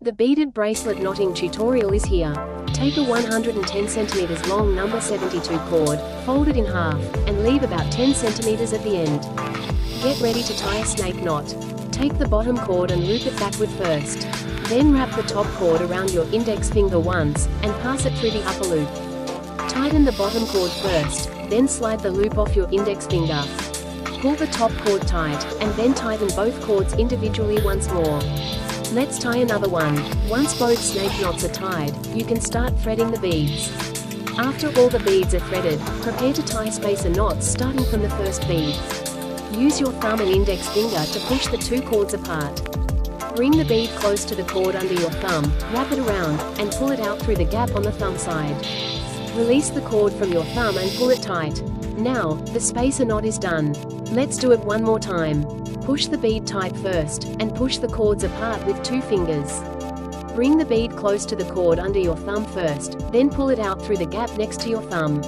The beaded bracelet knotting tutorial is here. Take a 110 cm long number 72 cord, fold it in half, and leave about 10 cm at the end. Get ready to tie a snake knot. Take the bottom cord and loop it backward first. Then wrap the top cord around your index finger once, and pass it through the upper loop. Tighten the bottom cord first, then slide the loop off your index finger. Pull the top cord tight, and then tighten both cords individually once more. Let's tie another one. Once both snake knots are tied, you can start threading the beads. After all the beads are threaded, prepare to tie spacer knots starting from the first bead. Use your thumb and index finger to push the two cords apart. Bring the bead close to the cord under your thumb, wrap it around, and pull it out through the gap on the thumb side. Release the cord from your thumb and pull it tight. Now, the spacer knot is done. Let's do it one more time. Push the bead tight first, and push the cords apart with two fingers. Bring the bead close to the cord under your thumb first, then pull it out through the gap next to your thumb.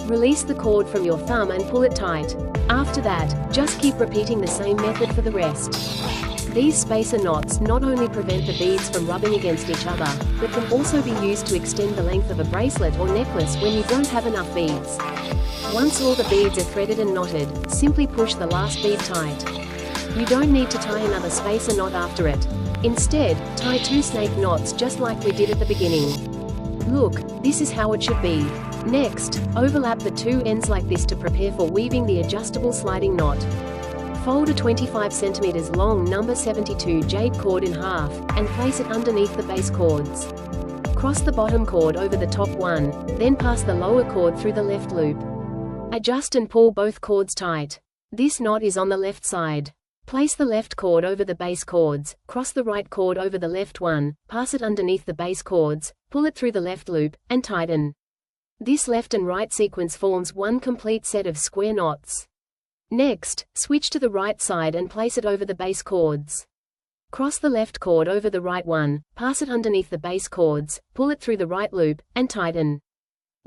Release the cord from your thumb and pull it tight. After that, just keep repeating the same method for the rest. These spacer knots not only prevent the beads from rubbing against each other, but can also be used to extend the length of a bracelet or necklace when you don't have enough beads. Once all the beads are threaded and knotted, simply push the last bead tight. You don't need to tie another spacer knot after it. Instead, tie two snake knots just like we did at the beginning. Look, this is how it should be. Next, overlap the two ends like this to prepare for weaving the adjustable sliding knot. Fold a 25 cm long number 72 jade cord in half, and place it underneath the base cords. Cross the bottom cord over the top one, then pass the lower cord through the left loop. Adjust and pull both cords tight. This knot is on the left side. Place the left cord over the base cords, cross the right cord over the left one, pass it underneath the base cords, pull it through the left loop, and tighten. This left and right sequence forms one complete set of square knots. Next, switch to the right side and place it over the base cords. Cross the left cord over the right one, pass it underneath the base cords, pull it through the right loop, and tighten.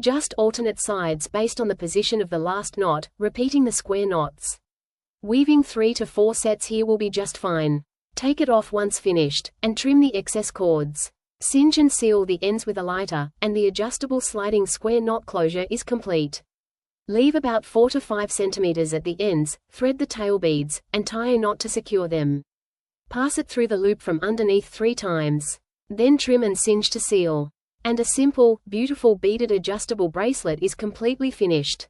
Just alternate sides based on the position of the last knot, repeating the square knots. Weaving 3 to 4 sets here will be just fine. Take it off once finished, and trim the excess cords. Cinch and seal the ends with a lighter, and the adjustable sliding square knot closure is complete. Leave about 4 to 5 cm at the ends, thread the tail beads, and tie a knot to secure them. Pass it through the loop from underneath 3 times. Then trim and cinch to seal. And a simple, beautiful beaded adjustable bracelet is completely finished.